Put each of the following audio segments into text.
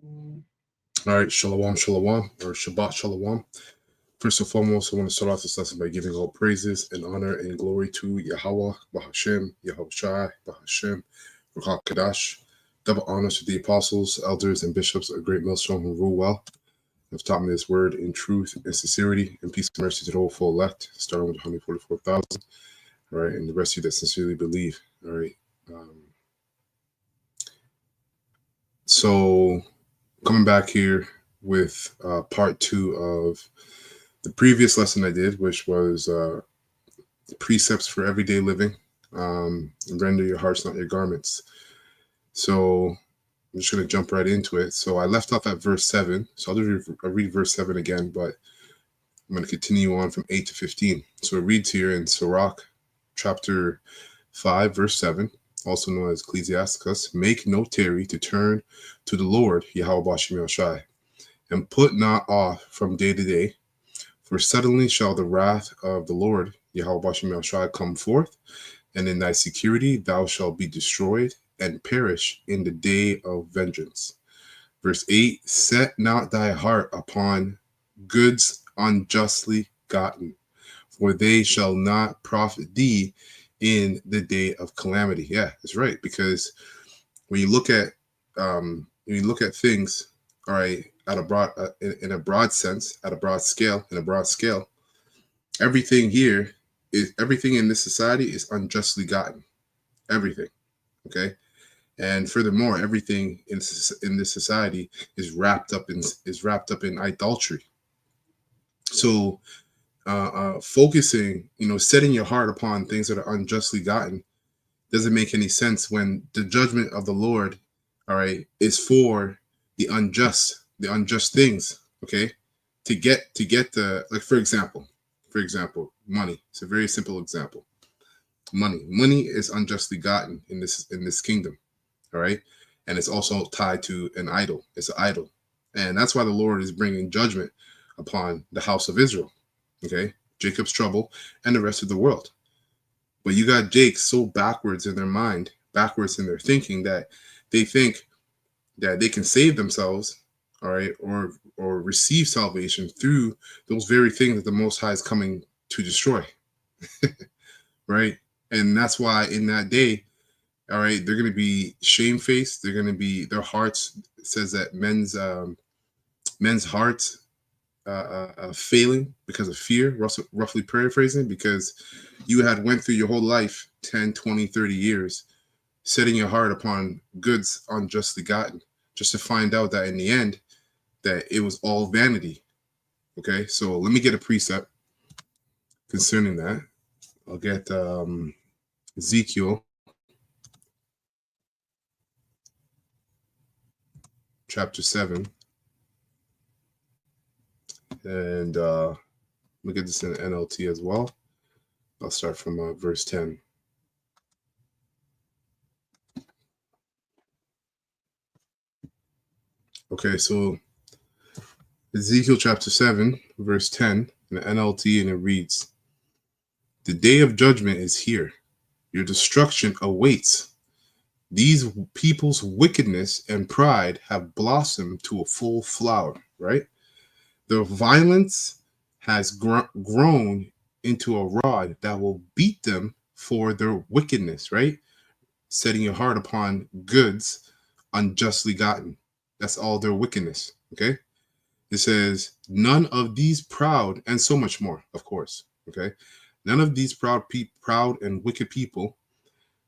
All right, Shalom, Shalom, or Shabbat Shalom. First and foremost, I want to start off this lesson by giving all praises and honor and glory to Yahweh, Bahashem, Yahweh Shai, Bahashem, Ruach Kadash. Double honors to the apostles, elders, and bishops of Great Millstone who rule well, have taught me this word in truth and sincerity, and peace and mercy to the whole full elect, starting with 144,000. All right, and the rest of you that sincerely believe. All right. So coming back here with part 2 of the previous lesson I did, which was precepts for everyday living. Render your hearts, not your garments. So I'm just going to jump right into it. So I left off at verse 7. So I'll read verse 7 again, but I'm going to continue on from 8 to 15. So it reads here in Sirach, chapter 5, verse 7, also known as Ecclesiasticus, make no tarry to turn to the Lord, Yahweh Bashem Shai, and put not off from day to day, for suddenly shall the wrath of the Lord, Yahweh Bashem Shai, come forth, and in thy security thou shalt be destroyed and perish in the day of vengeance. Verse 8, set not thy heart upon goods unjustly gotten, for they shall not profit thee in the day of calamity. Yeah, that's right. Because when you look at things, all right, at a broad in a broad sense, at a broad scale, everything in this society is unjustly gotten. Everything, okay. And furthermore, everything in this society is wrapped up in idolatry. So focusing, setting your heart upon things that are unjustly gotten doesn't make any sense when the judgment of the Lord, all right, is for the unjust things, okay? To get the, like, for example, money. It's a very simple example. Money is unjustly gotten in this kingdom, all right? And it's also tied to an idol. It's an idol. And that's why the Lord is bringing judgment upon the house of Israel. Okay, Jacob's trouble and the rest of the world. But you got Jake so backwards in their mind, backwards in their thinking, that they think that they can save themselves, all right, or receive salvation through those very things that the Most High is coming to destroy. Right? And that's why in that day, all right, they're going to be shamefaced. They're going to be, their hearts, it says that men's hearts failing because of fear, roughly paraphrasing, because you had went through your whole life, 10, 20, 30 years, setting your heart upon goods unjustly gotten, just to find out that in the end, that it was all vanity. Okay, so let me get a precept concerning that. I'll get Ezekiel chapter 7. And let me get this in NLT as well. I'll start from verse 10. Okay, so Ezekiel chapter 7, verse 10 in the NLT, and it reads, the day of judgment is here. Your destruction awaits. These people's wickedness and pride have blossomed to a full flower, right? Their violence has grown into a rod that will beat them for their wickedness, right? Setting your heart upon goods unjustly gotten. That's all their wickedness, okay? It says, none of these proud, and so much more, of course, okay? None of these proud and wicked people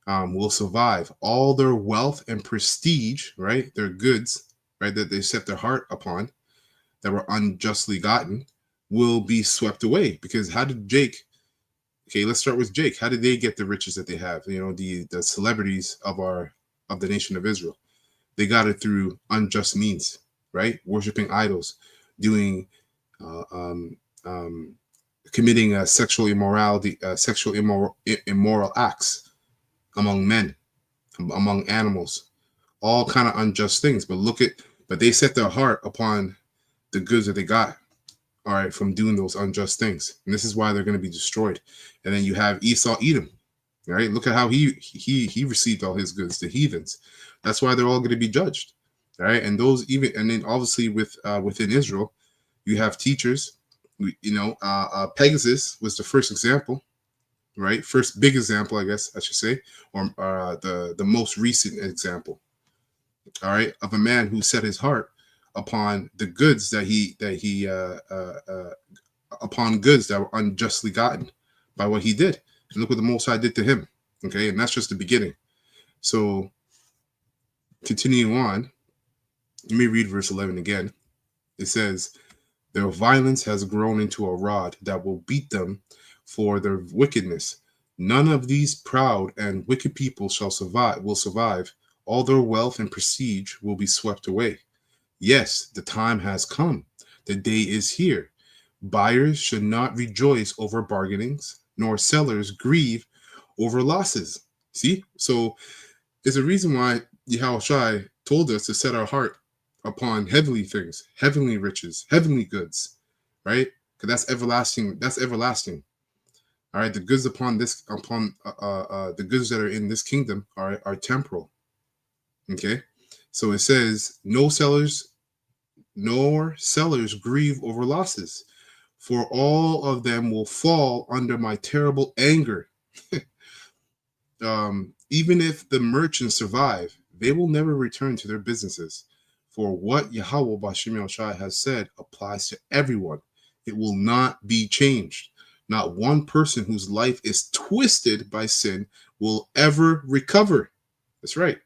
will survive. All their wealth and prestige, right? Their goods, right, that they set their heart upon, that were unjustly gotten, will be swept away. Because how did Jake, okay, let's start with Jake. How did they get the riches that they have? The celebrities of the nation of Israel. They got it through unjust means, right? Worshiping idols, doing, committing sexual immorality, immoral acts among men, among animals, all kind of unjust things. But they set their heart upon the goods that they got, all right, from doing those unjust things. And this is why they're going to be destroyed. And then you have Esau, Edom, right? Look at how he received all his goods, the heathens. That's why they're all going to be judged. All right, and those even, and then obviously within Israel, you have teachers. Pegasus was the first example, right? First big example, I guess I should say, or the most recent example. All right, of a man who set his heart upon the goods upon goods that were unjustly gotten by what he did. And look what the Most High did to him. Okay, and that's just the beginning. So continuing on, let me read verse 11 again. It says, their violence has grown into a rod that will beat them for their wickedness. None of these proud and wicked people will survive. All their wealth and prestige will be swept away. Yes, the time has come. The day is here. Buyers should not rejoice over bargainings, nor sellers grieve over losses. See? So there's a reason why Yahushua told us to set our heart upon heavenly things, heavenly riches, heavenly goods, right? Because that's everlasting. That's everlasting. All right. The goods the goods that are in this kingdom are temporal. Okay. So it says, no sellers nor sellers grieve over losses, for all of them will fall under my terrible anger. Even if the merchants survive, they will never return to their businesses. For what Yahweh Bashim Yahushua has said applies to everyone. It will not be changed. Not one person whose life is twisted by sin will ever recover. That's right.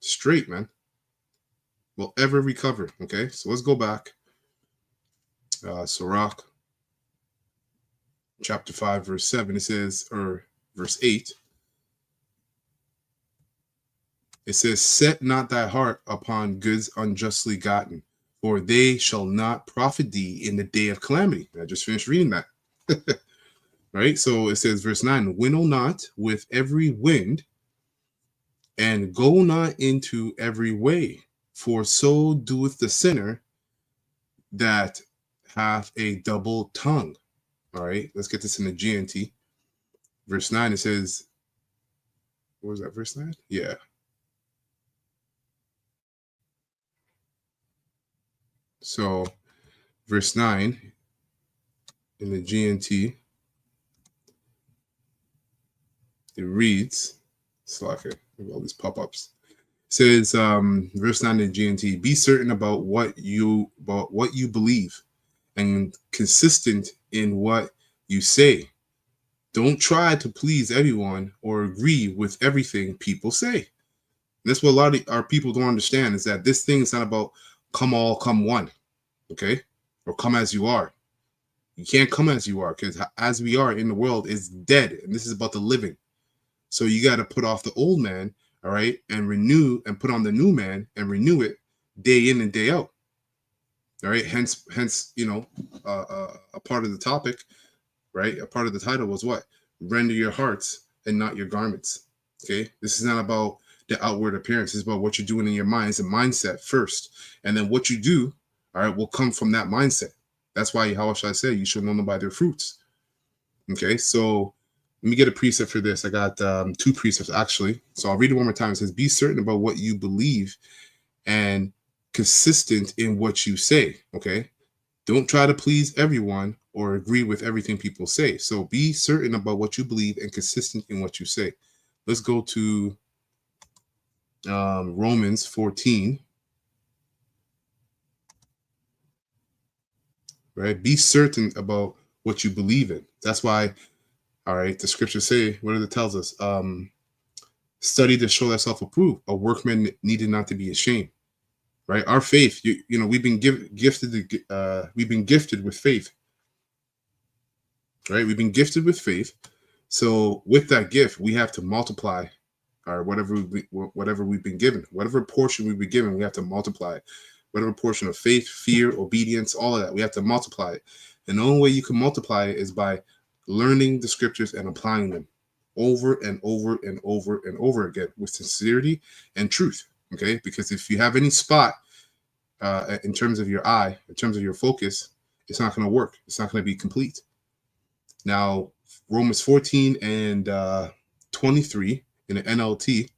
Straight, man. Will ever recover. Okay, so let's go back. Sirach, chapter 5, verse 7. It says, or verse 8. It says, set not thy heart upon goods unjustly gotten, for they shall not profit thee in the day of calamity. I just finished reading that. Right? So it says, verse 9, winnow not with every wind, and go not into every way, for so doeth the sinner that hath a double tongue. All right, let's get this in the GNT. Verse 9, it says, what was that, verse 9? Yeah. So, verse 9 in the GNT, it reads, Slacker, all these pop-ups. It says, verse 9 in the GNT, be certain about what you believe and consistent in what you say. Don't try to please everyone or agree with everything people say. And that's what a lot of our people don't understand, is that this thing is not about come all, come one. Okay? Or come as you are. You can't come as you are, because as we are in the world is dead. And this is about the living. So you got to put off the old man, all right, and renew and put on the new man and renew it day in and day out. All right. Hence, a part of the topic, right? A part of the title was what? Render your hearts and not your garments. Okay. This is not about the outward appearance. It's about what you're doing in your mind. It's a mindset first. And then what you do, all right, will come from that mindset. That's why, how shall I say, you should know them by their fruits. Okay. So let me get a precept for this. I got 2 precepts, actually. So I'll read it one more time. It says, be certain about what you believe and consistent in what you say. Okay. Don't try to please everyone or agree with everything people say. So be certain about what you believe and consistent in what you say. Let's go to Romans 14. Right? Be certain about what you believe in. That's why, all right, the scriptures say, what it tells us? Study to show thyself approved, a workman needed not to be ashamed. Right? Our faith, we've been we've been gifted with faith. Right? We've been gifted with faith. So with that gift, we have to multiply or whatever we've been given, whatever portion we've been given, we have to multiply it. Whatever portion of faith, fear, obedience, all of that, we have to multiply it. And the only way you can multiply it is by learning the scriptures and applying them over and over and over and over again with sincerity and truth. Okay, because if you have any spot in terms of your eye, in terms of your focus, it's not going to work. It's not going to be complete. Now, Romans 14 and 23 in the NLT.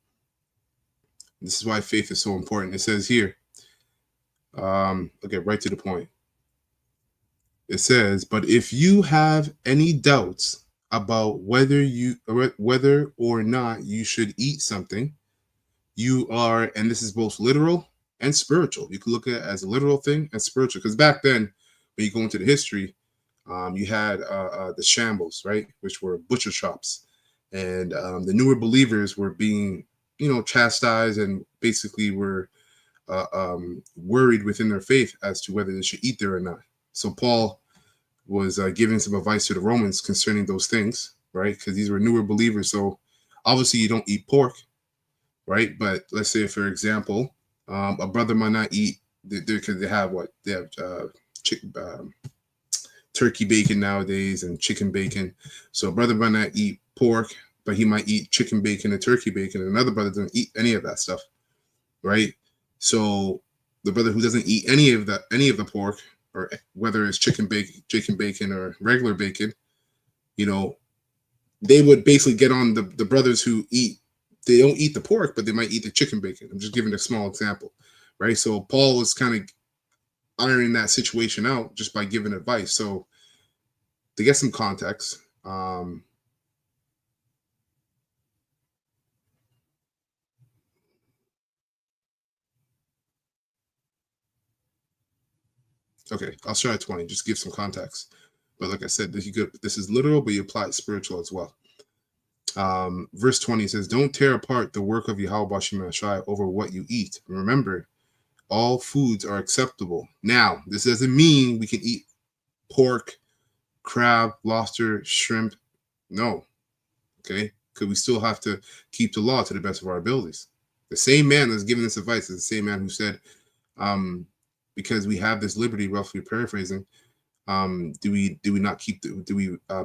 This is why faith is so important. It says here, I'll get right to the point. It says, but if you have any doubts about whether or not you should eat something, you are, and this is both literal and spiritual. You can look at it as a literal thing and spiritual. Because back then, when you go into the history, you had the shambles, right, which were butcher shops, and the newer believers were being, chastised and basically were worried within their faith as to whether they should eat there or not. So Paul was giving some advice to the Romans concerning those things, right? Because these were newer believers. So obviously you don't eat pork, right? But let's say, for example, a brother might not eat because they have what they have turkey bacon nowadays and chicken bacon. So a brother might not eat pork, but he might eat chicken bacon and turkey bacon. And another brother doesn't eat any of that stuff, right? So the brother who doesn't eat any of the pork, or whether it's chicken bacon or regular bacon, they would basically get on the brothers who they don't eat the pork, but they might eat the chicken bacon. I'm just giving a small example, right? So Paul was kind of ironing that situation out just by giving advice. So to get some context, okay, I'll start at 20, just give some context. But like I said, this is literal, but you apply it spiritual as well. Verse 20 says, don't tear apart the work of Yahweh Shai over what you eat. Remember, all foods are acceptable. Now, this doesn't mean we can eat pork, crab, lobster, shrimp. No. Okay? Because we still have to keep the law to the best of our abilities. The same man that's giving this advice is the same man who said, because we have this liberty, roughly paraphrasing, do we not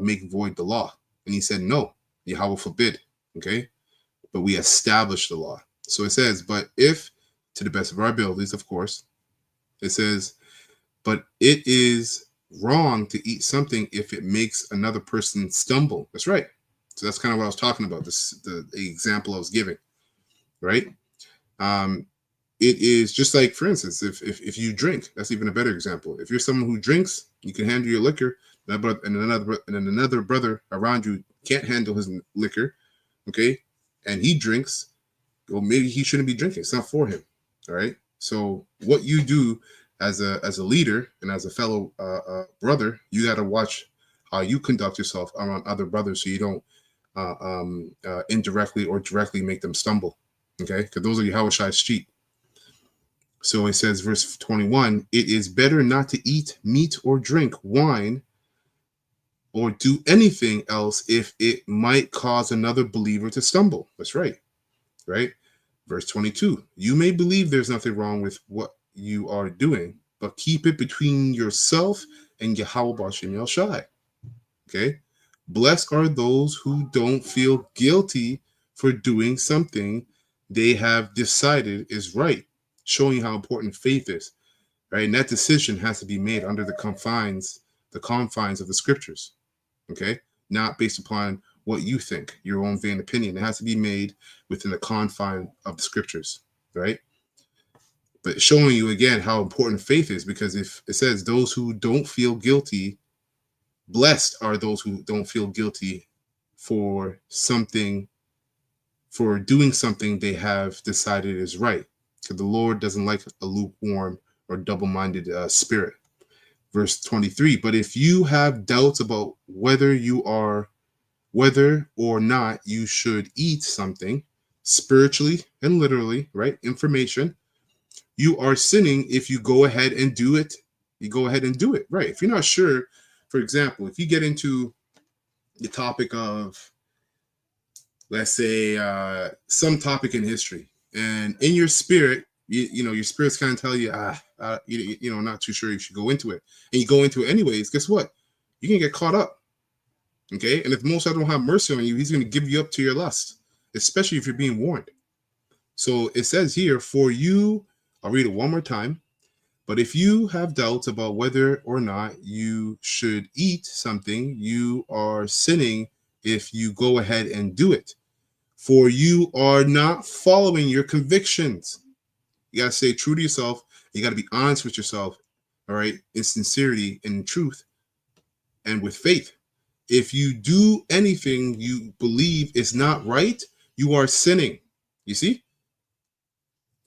make void the law? And he said, no, Yahweh forbid. Okay? But we establish the law. So it says, but if, to the best of our abilities, of course, it says, but it is wrong to eat something if it makes another person stumble. That's right. So that's kind of what I was talking about, the example I was giving, right? It is just like, for instance, if you drink, that's even a better example. If you're someone who drinks, you can handle your liquor, and another brother around you can't handle his liquor, okay, and he drinks, well, maybe he shouldn't be drinking. It's not for him, all right? So what you do as a leader and as a fellow brother, you got to watch how you conduct yourself around other brothers so you don't indirectly or directly make them stumble, okay? Because those are Yahushai's sheep. So it says, verse 21, it is better not to eat meat or drink wine or do anything else if it might cause another believer to stumble. That's right, right? Verse 22, you may believe there's nothing wrong with what you are doing, but keep it between yourself and Yahweh B'Shem El Shai. Okay? Blessed are those who don't feel guilty for doing something they have decided is right, showing how important faith is, right? And that decision has to be made under the confines of the scriptures, okay? Not based upon what you think, your own vain opinion. It has to be made within the confine of the scriptures, right? But showing you again how important faith is, because if it says those who don't feel guilty, blessed are those who don't feel guilty for doing something they have decided is right. So the Lord doesn't like a lukewarm or double-minded spirit. Verse 23, but if you have doubts about whether or not you should eat something, spiritually and literally, right? Information, you are sinning if you go ahead and do it. You go ahead and do it, right? If you're not sure, for example, if you get into the topic of, let's say, some topic in history, and in your spirit, your spirit's kind of tell you, not too sure you should go into it, and you go into it anyways, guess what? You can get caught up, okay? And if Most High don't have mercy on you, he's going to give you up to your lust, especially if you're being warned. So it says here, for you, I'll read it one more time, but if you have doubts about whether or not you should eat something, you are sinning if you go ahead and do it. for you are not following your convictions. You got to stay true to yourself. You got to be honest with yourself, all right, in sincerity and in truth and with faith. If you do anything you believe is not right, you are sinning. You see?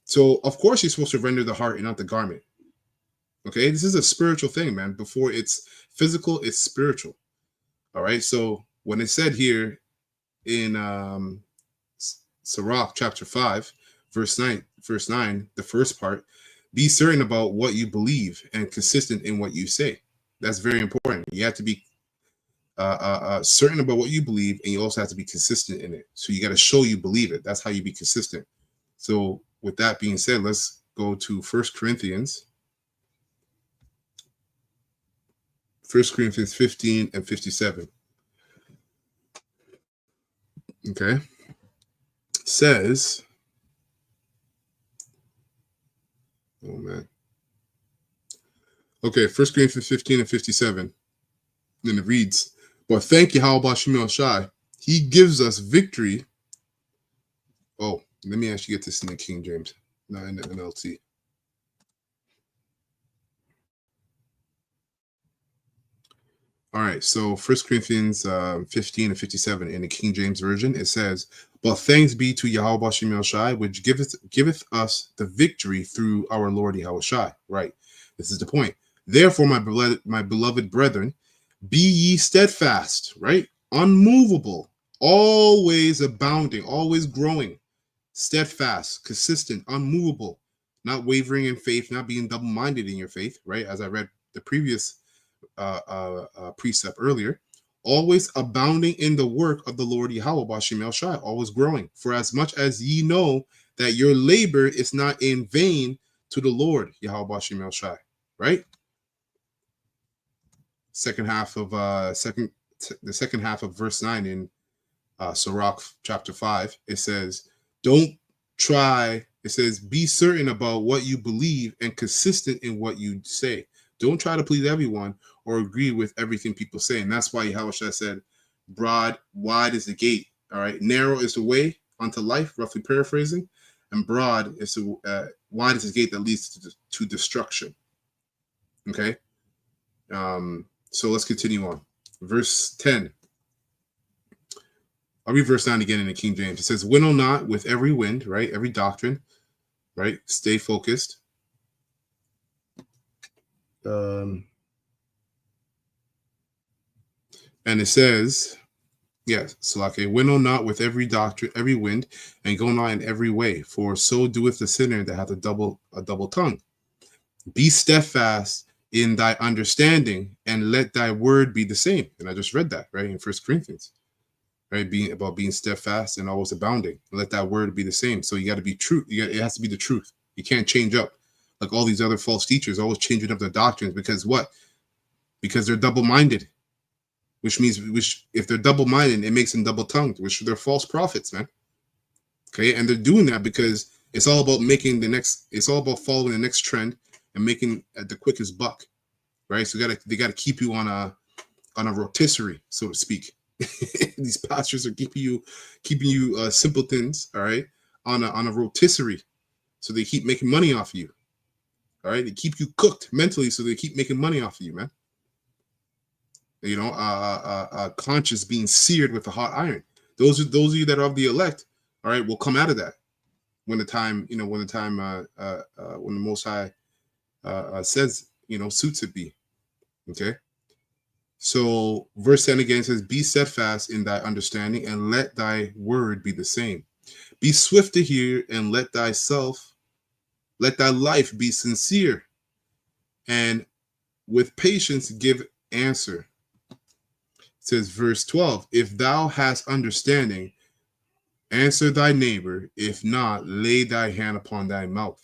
So, of course, you're supposed to render the heart and not the garment. Okay? This is a spiritual thing, man. Before it's physical, it's spiritual. All right? So, when it said here in Sirach chapter 5, verse 9, the first part, be certain about what you believe and consistent in what you say. That's very important. You have to be certain about what you believe, and you also have to be consistent in it. So you got to show you believe it. That's how you be consistent. So with that being said, let's go to 1 Corinthians 15 and 57. Okay. It says, oh man. Okay, 1 Corinthians 15 and 57. Then it reads, but thank you, how about Shemel Shai? He gives us victory. Oh, let me actually get this in the King James, not in the NLT. All right, so 1 Corinthians 15 and 57 in the King James Version, it says, but thanks be to Yahweh Shemel Shai, which giveth us the victory through our Lord Yahweh Shai. Right, this is the point. Therefore, my beloved brethren, be ye steadfast, right? Unmovable, always abounding, always growing, steadfast, consistent, unmovable, not wavering in faith, not being double-minded in your faith, right? As I read the previous precept earlier, always abounding in the work of the Lord Yahweh Bashim El Shai, always growing. For as much as ye know that your labor is not in vain to the Lord Yahweh Bashim El Shai, right? Second half of the second half of verse 9 in Sirach chapter 5, it says, don't try, it says, be certain about what you believe and consistent in what you say. Don't try to please everyone or agree with everything people say. And that's why Yahweh said, wide is the gate. All right. Narrow is the way unto life, roughly paraphrasing. And broad is wide is the gate that leads to destruction. Okay. So let's continue on. Verse 10. I'll read verse 9 again in the King James. It says, winnow not with every wind, right? Every doctrine, right? Stay focused. And it says, yes, Salake, winnow not with every doctrine, every wind, and go not in every way, for so doeth the sinner that hath a double tongue. Be steadfast in thy understanding, and let thy word be the same. And I just read that, right, in 1 Corinthians, right, being steadfast and always abounding. Let that word be the same. So you got to be true. It has to be the truth. You can't change up like all these other false teachers, always changing up their doctrines. Because what? Because they're double-minded. Which if they're double-minded, it makes them double-tongued, which they're false prophets, man. Okay, and they're doing that because it's all about it's all about following the next trend and making the quickest buck, right? So they gotta keep you on a rotisserie, so to speak. These pastors are keeping you simpletons, all right, on a rotisserie, so they keep making money off of you, all right. They keep you cooked mentally, so they keep making money off of you, man. You know, conscience being seared with a hot iron. Those of you that are of the elect, all right, will come out of that when the time, when the Most High says, suits it be. Okay. So verse 10 again says, be steadfast in thy understanding, and let thy word be the same. Be swift to hear, and let thy life be sincere, and with patience give answer. It says verse 12, if thou hast understanding, answer thy neighbor. If not, lay thy hand upon thy mouth.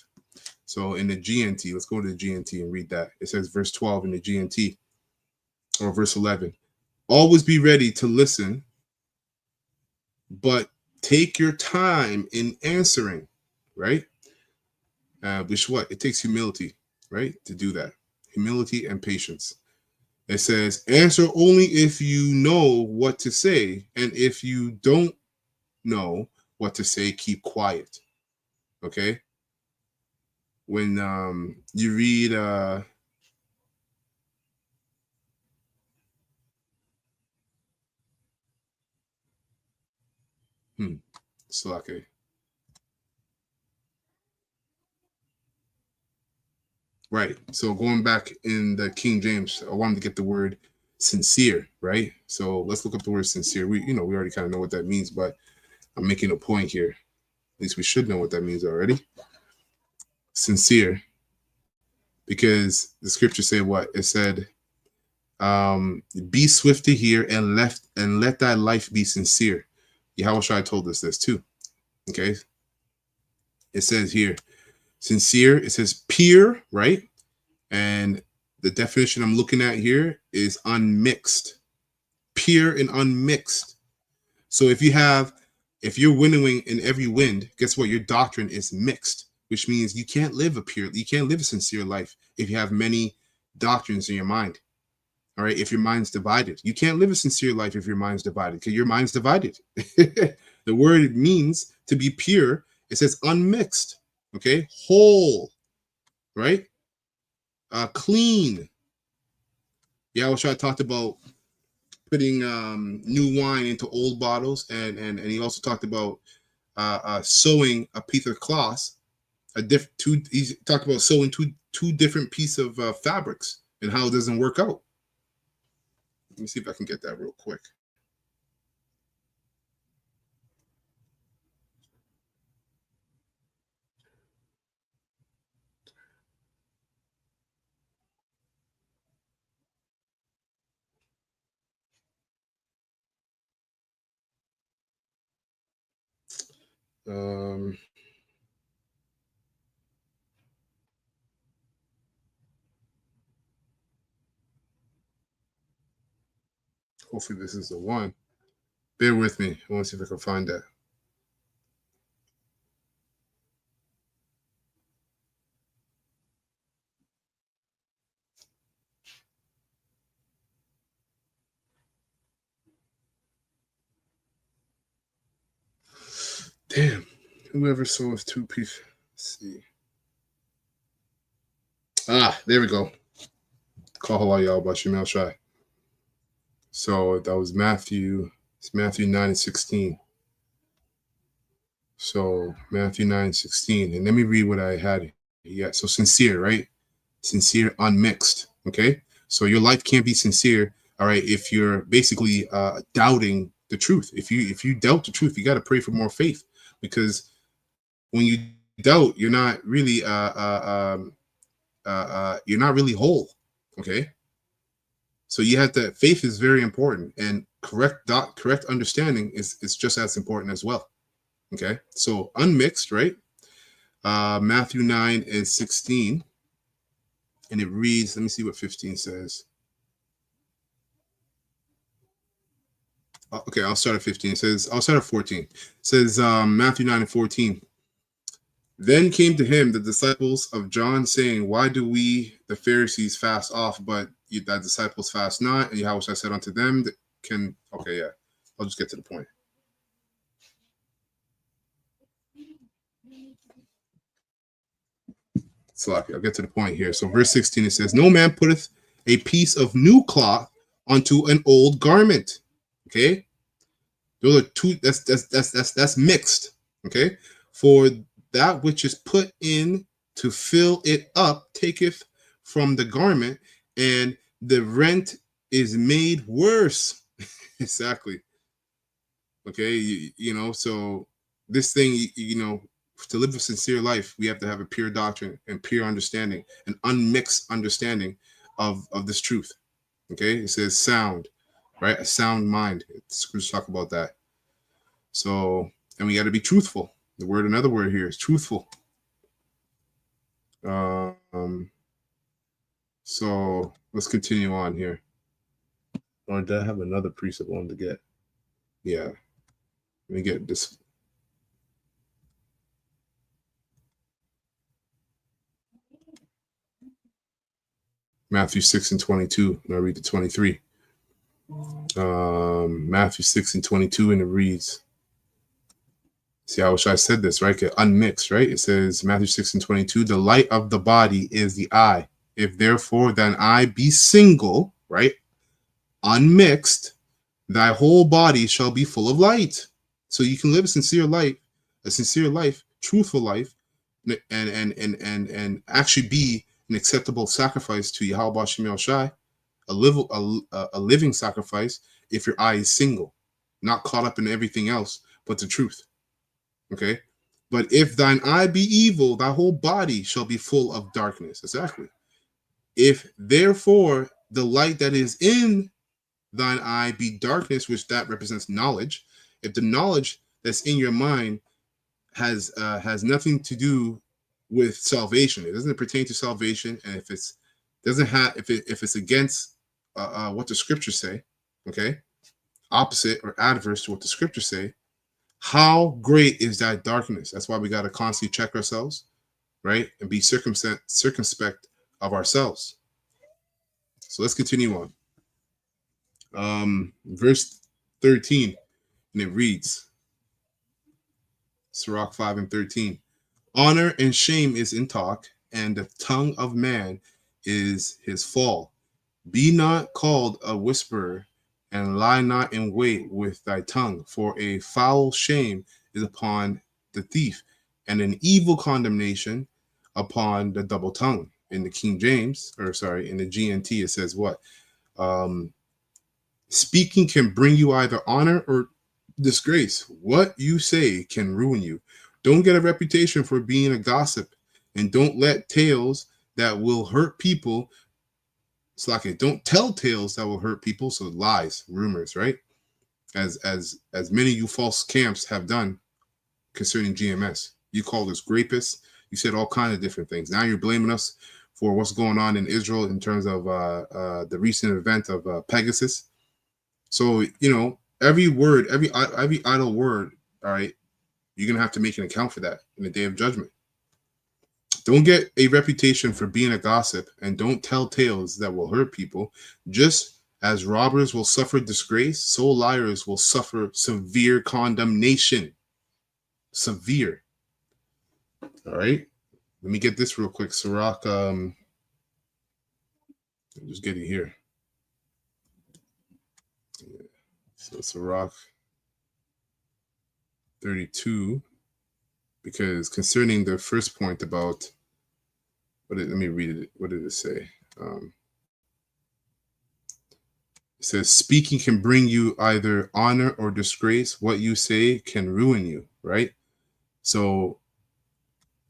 So in the GNT, let's go to the GNT and read that. It says verse 12 in the GNT, or verse 11. Always be ready to listen, but take your time in answering, right? Which what? It takes humility, right? To do that. Humility and patience. It says, answer only if you know what to say, and if you don't know, what to say, keep quiet. Okay. When you read Slake. Right. So going back in the King James, I wanted to get the word sincere, right? So let's look up the word sincere. We already kind of know what that means, but I'm making a point here. At least we should know what that means already. Sincere. Because the scripture say what? It said, be swift to hear and let thy life be sincere. Yahushua told us this too. Okay. It says here, sincere, it says pure, right? And the definition I'm looking at here is unmixed, pure and unmixed. So if you're winnowing in every wind, guess what? Your doctrine is mixed, which means you can't live a sincere life if you have many doctrines in your mind. All right. If your mind's divided, you can't live a sincere life if your mind's divided, because your mind's divided. The word means to be pure. It says unmixed. Okay. Whole. Right. Clean. Yahushua talked about putting new wine into old bottles, and he also talked about sewing a piece of cloth. He talked about sewing two different pieces of fabrics and how it doesn't work out. Let me see if I can get that real quick. Um, Hopefully this is the one. Bear with me. I want to see if I can find that. Damn. Whoever sews two pieces. Let's see. There we go. Call y'all about Shemel Shai. So that was Matthew. It's Matthew 9 and 16. So Matthew 9, 16. And let me read what I had. Yeah. So sincere, right? Sincere, unmixed. Okay. So your life can't be sincere. All right. If you're basically doubting the truth, if you doubt the truth, you got to pray for more faith, because when you doubt, you're not really you're not really whole. Okay. So you have to, faith is very important, and correct understanding is just as important as well. Okay. So unmixed, right? Matthew 9 and 16. And it reads, let me see what 15 says. Okay, I'll start at 15. I'll start at 14. It says Matthew 9 and 14. Then came to him the disciples of John, saying, why do we, the Pharisees, fast off, but thy disciples fast not? And Yahweh said unto them, okay, yeah, I'll just get to the point. Sloppy, I'll get to the point here. So verse 16, it says, no man putteth a piece of new cloth onto an old garment. Okay. Those are two, that's mixed. Okay. For that which is put in to fill it up taketh from the garment, and the rent is made worse. Exactly. Okay. So this thing, to live a sincere life, we have to have a pure doctrine and pure understanding, an unmixed understanding of this truth. Okay. It says sound, right? A sound mind. Let's talk about that. So, and we got to be truthful. Another word here is truthful. So let's continue on here. Or did I have another precept I wanted to get? Yeah. Let me get this. Matthew 6 and 22. And I read the 23. Matthew 6 and 22, and it reads, See how I said this, right? Unmixed, right? It says Matthew 6:22, the light of the body is the eye. If therefore thine eye be single, right? Unmixed, thy whole body shall be full of light. So you can live a sincere life, truthful life, and actually be an acceptable sacrifice to Yahweh Shemel Shai, a living sacrifice if your eye is single, not caught up in everything else but the truth. Okay? But if thine eye be evil, thy whole body shall be full of darkness. Exactly. If therefore the light that is in thine eye be darkness, which that represents knowledge, if the knowledge that's in your mind has nothing to do with salvation, it doesn't pertain to salvation, and if it's doesn't have if it's against what the scriptures say, okay, opposite or adverse to what the scriptures say, how great is that darkness? That's why we got to constantly check ourselves, right, and be circumspect of ourselves. So let's continue on. Verse 13, and it reads, Sirach 5 and 13. Honor and shame is in talk, and the tongue of man is his fall. Be not called a whisperer, and lie not in wait with thy tongue, for a foul shame is upon the thief, and an evil condemnation upon the double tongue. In the King James, or sorry, in the GNT, it says what? Speaking can bring you either honor or disgrace. What you say can ruin you. Don't get a reputation for being a gossip, and don't let tales that will hurt people. It's like don't tell tales that will hurt people. So lies, rumors, right? As many of you false camps have done concerning GMS. You called us rapists. You said all kinds of different things. Now you're blaming us for what's going on in Israel in terms of the recent event of Pegasus. So every word, every idle word, all right, you're gonna have to make an account for that in the day of judgment. Don't get a reputation for being a gossip, and don't tell tales that will hurt people. Just as robbers will suffer disgrace, so liars will suffer severe condemnation. Severe. All right. Let me get this real quick. Sirach, just get it here. So Sirach 32, because concerning the first point about let me read it. What did it say? It says, speaking can bring you either honor or disgrace. What you say can ruin you, right? So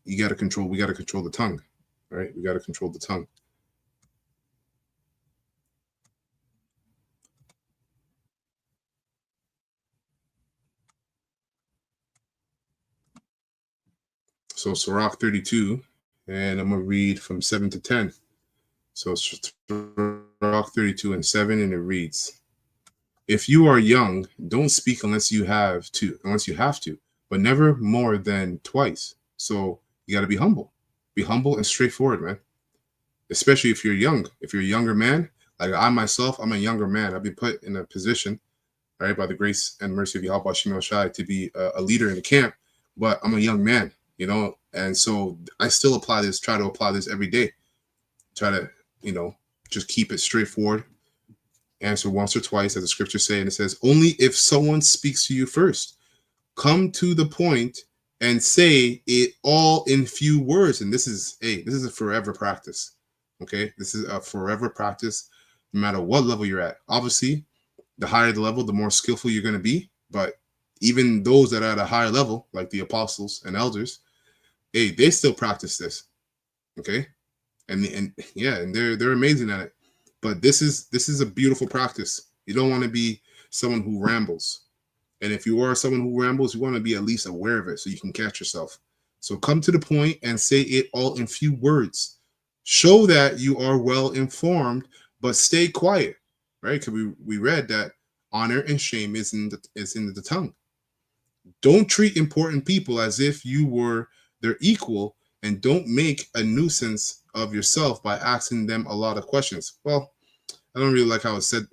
we got to control the tongue, right? We got to control the tongue. So Sirach 32, and I'm going to read from 7 to 10. So Sirach 32 and 7, and it reads, if you are young, don't speak unless you have to, but never more than twice. So you got to be humble. Be humble and straightforward, man. Especially if you're young. If you're a younger man, like I myself, I'm a younger man. I've been put in a position, right, by the grace and mercy of Yahweh Shemel Shai to be a leader in the camp, but I'm a young man, and so I still try to apply this every day. Try to, just keep it straightforward. Answer once or twice, as the scriptures say, and it says, only if someone speaks to you first. Come to the point and say it all in few words. And this is a forever practice. Okay, this is a forever practice, no matter what level you're at. Obviously, the higher the level, the more skillful you're going to be. But even those that are at a higher level, like the apostles and elders, they still practice this. Okay, and they're amazing at it. But this is a beautiful practice. You don't want to be someone who rambles. And if you are someone who rambles, you want to be at least aware of it so you can catch yourself. So come to the point and say it all in few words. Show that you are well informed, but stay quiet, right? Because we read that honor and shame is in the tongue. Don't treat important people as if you were their equal, and don't make a nuisance of yourself by asking them a lot of questions. Well, I don't really like how it's said,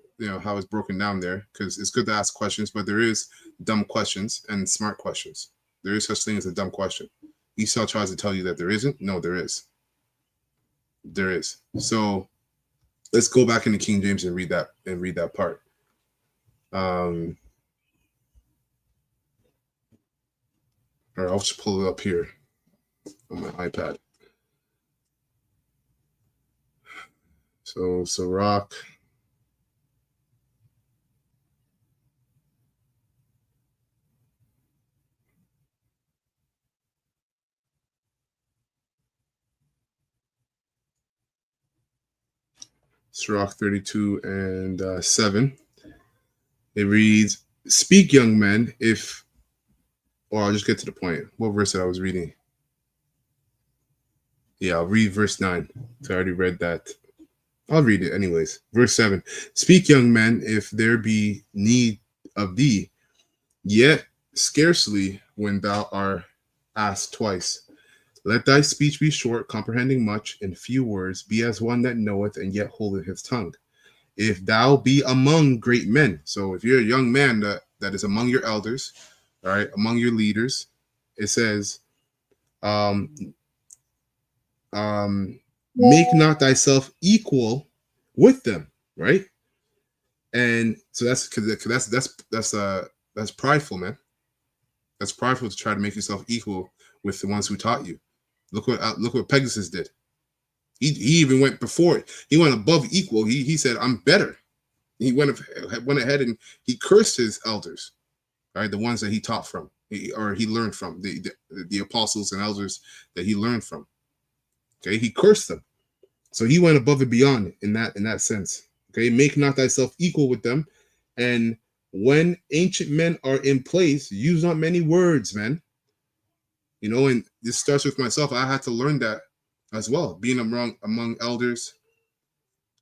how it's broken down there, because it's good to ask questions, but there is dumb questions and smart questions. There is such thing as a dumb question. Esau tries to tell you that there isn't. No, there is. There is. So let's go back into King James and read that part. Or I'll just pull it up here on my iPad. So Sirach. Sirach 32 and 7. It reads, "Speak, young men, if..." Or I'll just get to the point. What verse that I was reading? Yeah, I'll read verse 9. So I already read that. I'll read it anyways. Verse 7. "Speak, young men, if there be need of thee, yet scarcely when thou art asked twice. Let thy speech be short, comprehending much, in few words. Be as one that knoweth, and yet holdeth his tongue. If thou be among great men." So if you're a young man that is among your elders, all right, among your leaders, it says, make not thyself equal with them, right? And so that's prideful, man. That's prideful to try to make yourself equal with the ones who taught you. Look what Pegasus did. He even went before it. He went above equal. He said, "I'm better." He went ahead and he cursed his elders, right? The ones that he taught from, he learned from, the apostles and elders that he learned from. Okay, he cursed them. So he went above and beyond in that sense. Okay, make not thyself equal with them. And when ancient men are in place, use not many words, man. You know, and this starts with myself. I had to learn that as well, being among elders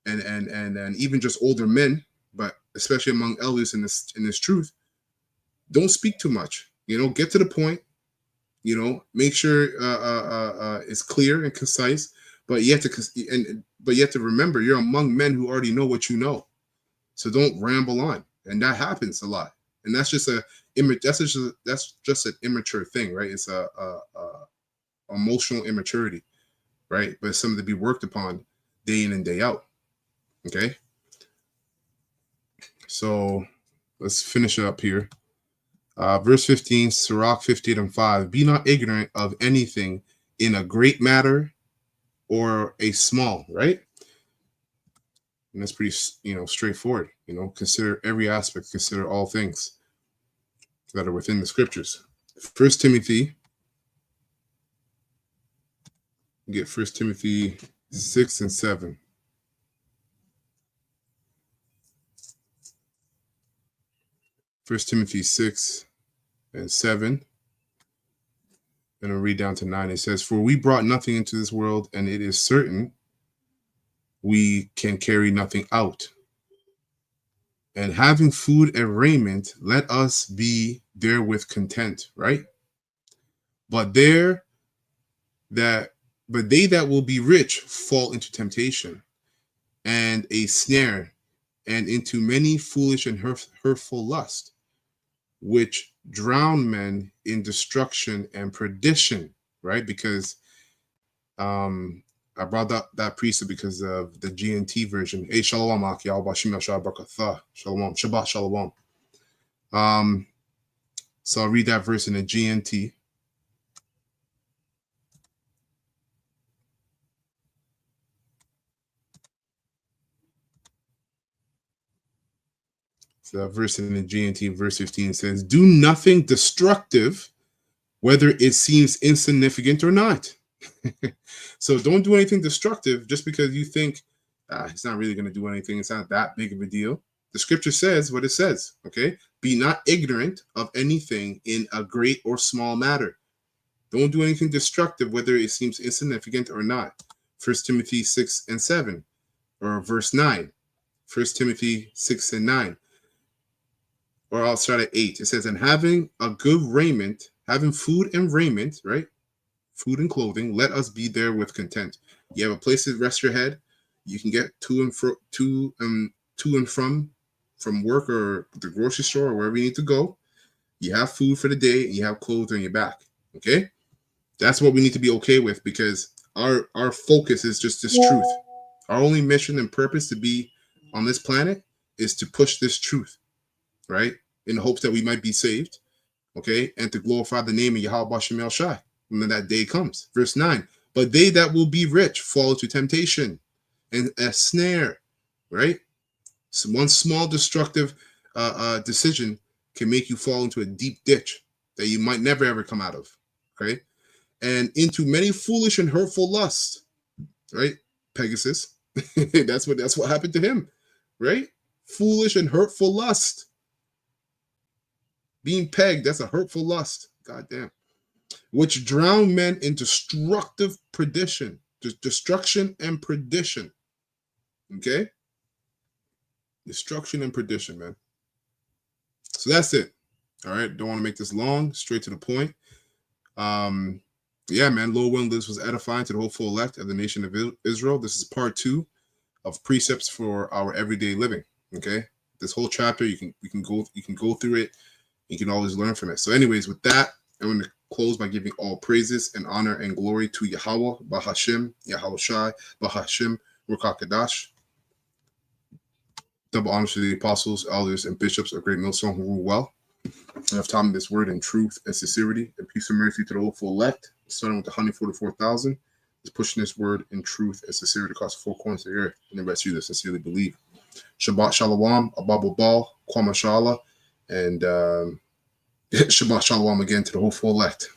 and even just older men, but especially among elders in this truth. Don't speak too much. You know, get to the point. You know, make sure it's clear and concise. But yet to remember, you're among men who already know what you know. So don't ramble on, and that happens a lot. And that's just an immature thing, right? It's a emotional immaturity, right? But it's something to be worked upon day in and day out. Okay. So let's finish it up here. Verse 15, Sirach 15 and 5. "Be not ignorant of anything in a great matter or a small," right? And that's pretty, straightforward. You know, consider every aspect, consider all things that are within the scriptures. First Timothy, get First Timothy 6 and 7. First Timothy 6 and 7. And I'll read down to 9. It says, "For we brought nothing into this world, and it is certain we can carry nothing out. And having food and raiment, let us be therewith content," right? But they that will be rich fall into temptation and a snare, and into many foolish and hurtful lust, which drown men in destruction and perdition, right? Because I brought up that precept because of the GNT version. Hey, shalom, shalom, Shabbat shalom. So I'll read that verse in the GNT. So that verse in the GNT, verse 15 says, "Do nothing destructive, whether it seems insignificant or not." So don't do anything destructive just because you think it's not really going to do anything. It's not that big of a deal. The scripture says what it says. Okay, be not ignorant of anything in a great or small matter. Don't do anything destructive, whether it seems insignificant or not. 1 Timothy 6 and 7, or verse 9. 1 Timothy 6 and 9. Or I'll start at 8. It says, "And having a good raiment, having food and raiment," right? Food and clothing, "let us be there with content." You have a place to rest your head. You can get to and from work or the grocery store or wherever you need to go. You have food for the day, and you have clothes on your back. Okay, that's what we need to be okay with, because our focus is just this truth. Our only mission and purpose to be on this planet is to push this truth, right? In the hopes that we might be saved, okay, and to glorify the name of Yahweh Shem El Shai when that day comes. Verse 9, but they that will be rich fall into temptation and a snare, right? So one small destructive decision can make you fall into a deep ditch that you might never ever come out of, okay? And into many foolish and hurtful lusts, right? Pegasus. that's what happened to him, right? Foolish and hurtful lust. Being pegged, that's a hurtful lust. God damn. Which drown men in destructive perdition. Destruction and perdition. Okay? Destruction and perdition, man. So that's it. All right. Don't want to make this long. Straight to the point. Yeah, man. Lord willing, this was edifying to the hopeful elect of the nation of Israel. This is part 2 of precepts for our everyday living. Okay. This whole chapter, you can go through it. You can always learn from it. So, anyways, with that, I'm going to close by giving all praises and honor and glory to Yahweh, Bahashim, Yahweh Shai, Bahashim, Rukakadash. Double honors to the apostles, elders, and bishops of Great Millstone who rule well. And have taught this word in truth and sincerity, and peace and mercy to the hopeful elect, starting with the 144,000, is pushing this word in truth and sincerity across the four corners of the earth, and the rest of you that sincerely believe. Shabbat Shalom, Ababa Bal, Kwama Shala, and Shabbat Shalom again to the hopeful elect.